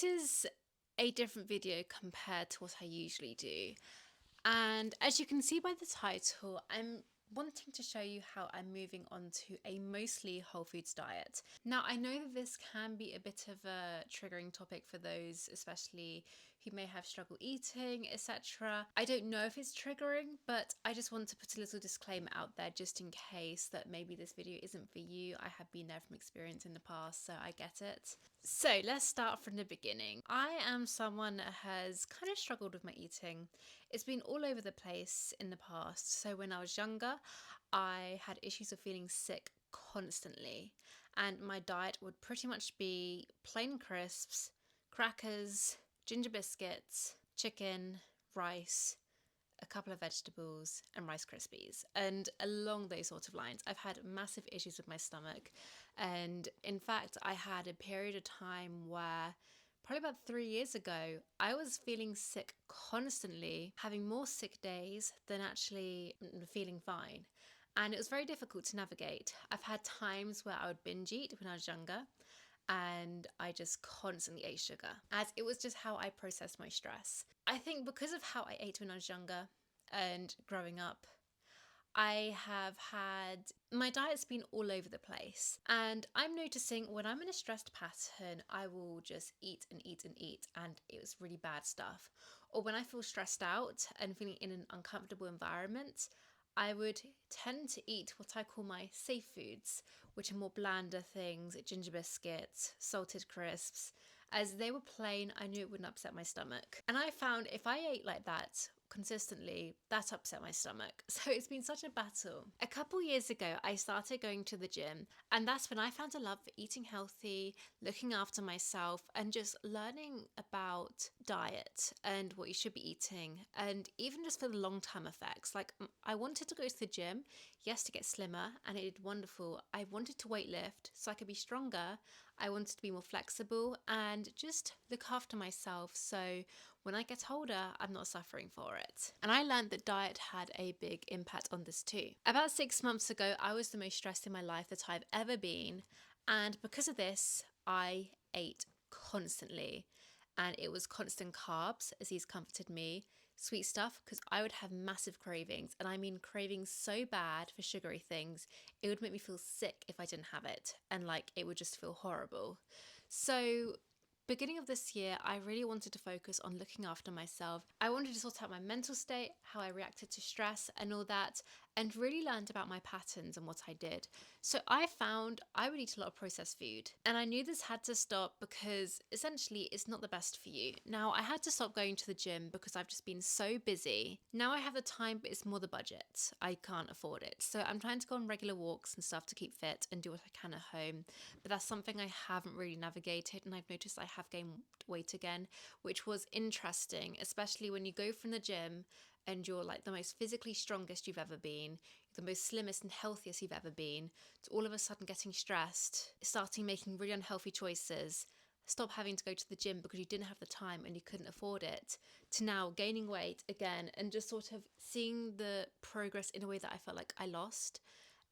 This is a different video compared to what I usually do. And as you can see by the title, I'm wanting to show you how I'm moving on to a mostly whole foods diet. Now, I know that this can be a bit of a triggering topic for those, especially who may have struggle eating, etc. I don't know if it's triggering, but I just want to put a little disclaimer out there just in case that maybe this video isn't for you. I have been there from experience in the past, so I get it. So let's start from the beginning. I am someone that has kind of struggled with my eating. It's been all over the place in the past. So when I was younger, I had issues of feeling sick constantly, and my diet would pretty much be plain crisps, crackers, ginger biscuits, chicken, rice, a couple of vegetables, and Rice Krispies. And along those sort of lines, I've had massive issues with my stomach. And in fact, I had a period of time where probably about 3 years ago, I was feeling sick constantly, having more sick days than actually feeling fine. And it was very difficult to navigate. I've had times where I would binge eat when I was younger, and I just constantly ate sugar, as it was just how I processed my stress. I think because of how I ate when I was younger and growing up, I have had, my diet's been all over the place, and I'm noticing when I'm in a stressed pattern, I will just eat and eat and eat, and it was really bad stuff. Or when I feel stressed out and feeling in an uncomfortable environment, I would tend to eat what I call my safe foods, which are more blander things, ginger biscuits, salted crisps. As they were plain, I knew it wouldn't upset my stomach. And I found if I ate like that consistently, that upset my stomach. So it's been such a battle. A couple years ago, I started going to the gym, and that's when I found a love for eating healthy, looking after myself, and just learning about diet and what you should be eating, and even just for the long-term effects. Like, I wanted to go to the gym, yes, to get slimmer, and it did wonderful. I wanted to weight lift so I could be stronger. I wanted to be more flexible and just look after myself, so when I get older, I'm not suffering for it. And I learned that diet had a big impact on this too. About 6 months ago, I was the most stressed in my life that I've ever been. And because of this, I ate constantly. And it was constant carbs, as these comforted me, sweet stuff, because I would have massive cravings. And I mean cravings so bad for sugary things, it would make me feel sick if I didn't have it. And like, it would just feel horrible. So beginning of this year, I really wanted to focus on looking after myself. I wanted to sort out my mental state, how I reacted to stress and all that, and really learned about my patterns and what I did. So I found I would eat a lot of processed food, and I knew this had to stop because essentially it's not the best for you. Now, I had to stop going to the gym because I've just been so busy. Now I have the time, but it's more the budget. I can't afford it. So I'm trying to go on regular walks and stuff to keep fit and do what I can at home. But that's something I haven't really navigated, and I've noticed I have gained weight again, which was interesting, especially when you go from the gym and you're like the most physically strongest you've ever been, the most slimmest and healthiest you've ever been, to all of a sudden getting stressed, starting making really unhealthy choices, stop having to go to the gym because you didn't have the time and you couldn't afford it, to now gaining weight again and just sort of seeing the progress in a way that I felt like I lost.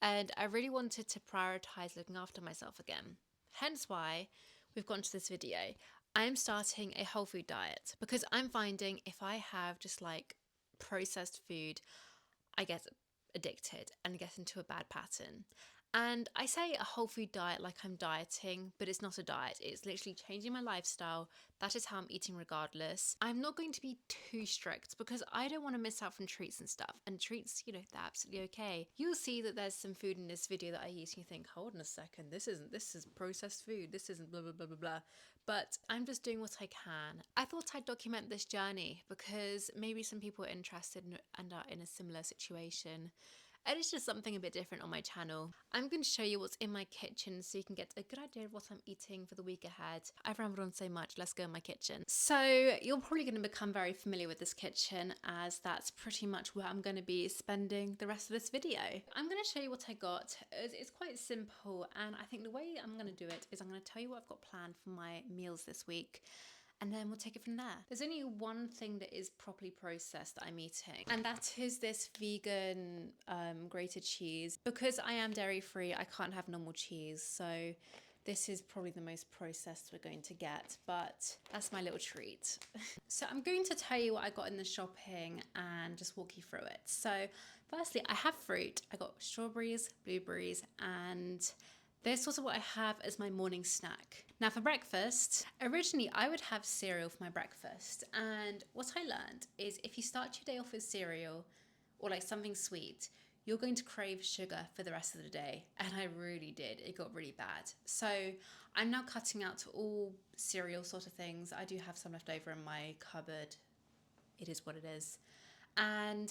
And I really wanted to prioritize looking after myself again. Hence why we've gone to this video. I'm starting a whole food diet because I'm finding if I have just like processed food, I get addicted and get into a bad pattern. And I say a whole food diet like I'm dieting, but it's not a diet. It's literally changing my lifestyle. That is how I'm eating regardless. I'm not going to be too strict because I don't want to miss out from treats and stuff. And treats, you know, they're absolutely okay. You'll see that there's some food in this video that I eat and you think, hold on a second, this is processed food. This isn't blah, blah, blah, blah, blah. But I'm just doing what I can. I thought I'd document this journey because maybe some people are interested and are in a similar situation. And it's just something a bit different on my channel. I'm going to show you what's in my kitchen so you can get a good idea of what I'm eating for the week ahead. I've rambled on so much, let's go in my kitchen. So you're probably going to become very familiar with this kitchen, as that's pretty much where I'm going to be spending the rest of this video. I'm going to show you what I got. It's quite simple, and I think the way I'm going to do it is I'm going to tell you what I've got planned for my meals this week, and then we'll take it from there. There's only one thing that is properly processed that I'm eating, and that is this vegan grated cheese. Because I am dairy free, I can't have normal cheese, so This is probably the most processed we're going to get, but that's my little treat. So I'm going to tell you what I got in the shopping and just walk you through it. So firstly, I have fruit. I got strawberries, blueberries, and this was what I have as my morning snack. Now for breakfast, originally I would have cereal for my breakfast. And what I learned is if you start your day off with cereal or like something sweet, you're going to crave sugar for the rest of the day. And I really did. It got really bad. So I'm now cutting out all cereal sort of things. I do have some left over in my cupboard. It is what it is. And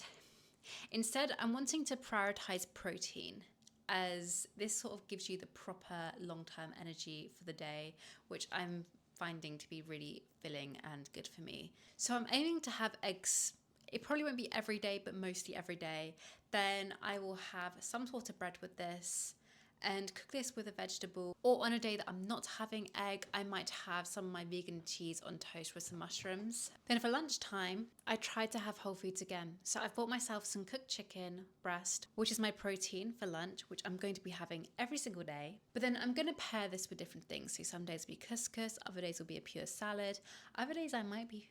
instead, I'm wanting to prioritize protein, as this sort of gives you the proper long-term energy for the day, which I'm finding to be really filling and good for me. So I'm aiming to have eggs. It probably won't be every day, but mostly every day. Then I will have some sort of bread with this and cook this with a vegetable. Or on a day that I'm not having egg, I might have some of my vegan cheese on toast with some mushrooms. Then for lunchtime, I tried to have whole foods again. So I've bought myself some cooked chicken breast, which is my protein for lunch, which I'm going to be having every single day. But then I'm going to pair this with different things. So some days will be couscous, other days will be a pure salad. Other days I might be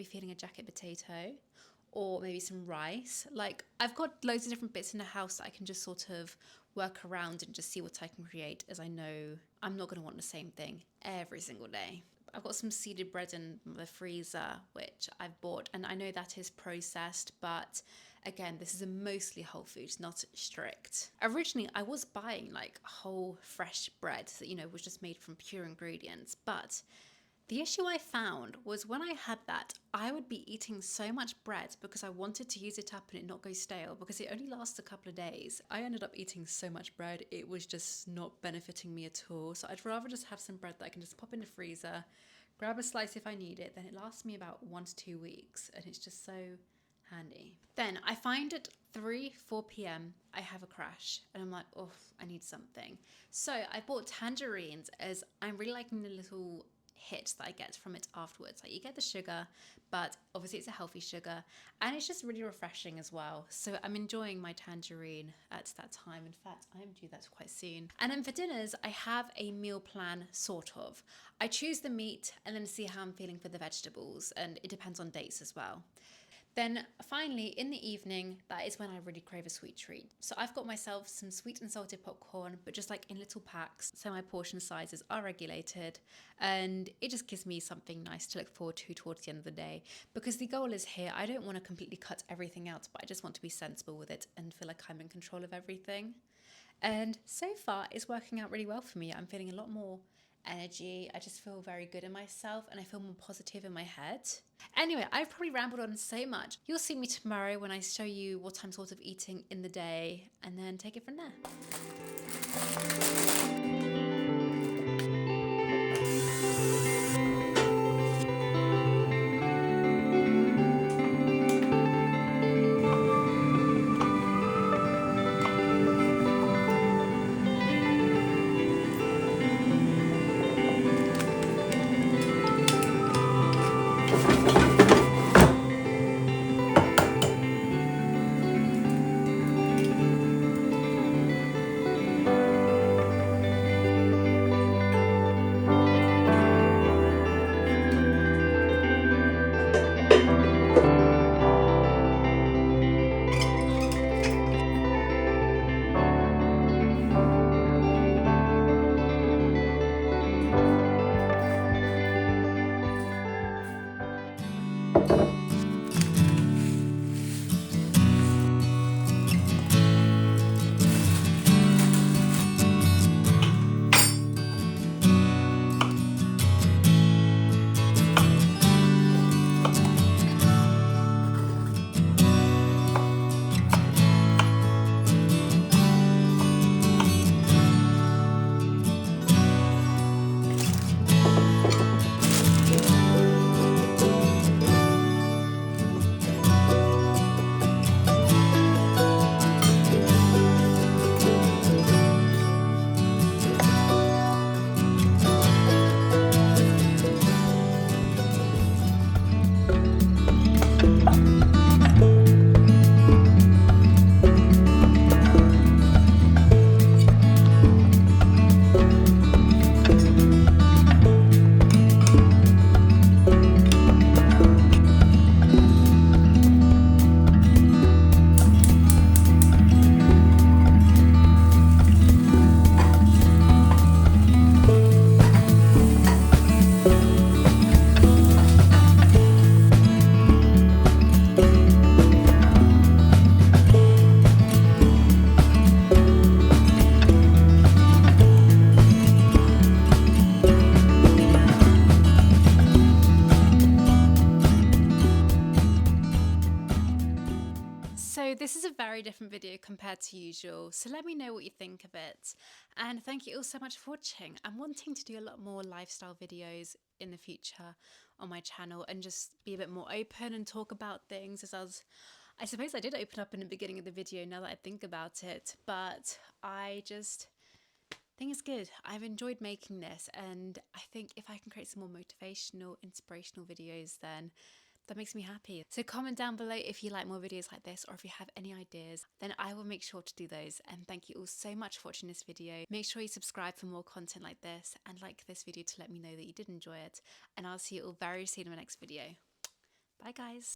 feeling a jacket potato or maybe some rice. Like I've got loads of different bits in the house that I can just sort of work around and just see what I can create, as I know I'm not going to want the same thing every single day. I've got some seeded bread in the freezer, which I've bought, and I know that is processed, but again, this is a mostly whole foods, not strict. Originally, I was buying like whole fresh bread that, was just made from pure ingredients, but the issue I found was when I had that, I would be eating so much bread because I wanted to use it up and it not go stale because it only lasts a couple of days. I ended up eating so much bread, it was just not benefiting me at all. So I'd rather just have some bread that I can just pop in the freezer, grab a slice if I need it, then it lasts me about 1 to 2 weeks and it's just so handy. Then I find at 4 p.m. I have a crash and I'm like, oh, I need something. So I bought tangerines as I'm really liking the little hit that I get from it afterwards. Like you get the sugar, but obviously it's a healthy sugar and it's just really refreshing as well. So I'm enjoying my tangerine at that time. In fact, I'm due that quite soon. And then for dinners, I have a meal plan sort of. I choose the meat and then see how I'm feeling for the vegetables, and it depends on dates as well. Then finally, in the evening, that is when I really crave a sweet treat. So I've got myself some sweet and salted popcorn, but just like in little packs, so my portion sizes are regulated, and it just gives me something nice to look forward to towards the end of the day. Because the goal is here, I don't want to completely cut everything out, but I just want to be sensible with it and feel like I'm in control of everything. And so far, it's working out really well for me. I'm feeling a lot more energy. I just feel very good in myself and I feel more positive in my head. Anyway, I've probably rambled on so much. You'll see me tomorrow when I show you what I'm sort of eating in the day and then take it from there. This is a very different video compared to usual, so let me know what you think of it. And thank you all so much for watching. I'm wanting to do a lot more lifestyle videos in the future on my channel and just be a bit more open and talk about things, as I suppose I did open up in the beginning of the video now that I think about it, but I just think it's good. I've enjoyed making this, and I think if I can create some more motivational, inspirational videos, then that makes me happy. So comment down below if you like more videos like this, or if you have any ideas, then I will make sure to do those. And thank you all so much for watching this video. Make sure you subscribe for more content like this, and like this video to let me know that you did enjoy it. And I'll see you all very soon in my next video. Bye guys.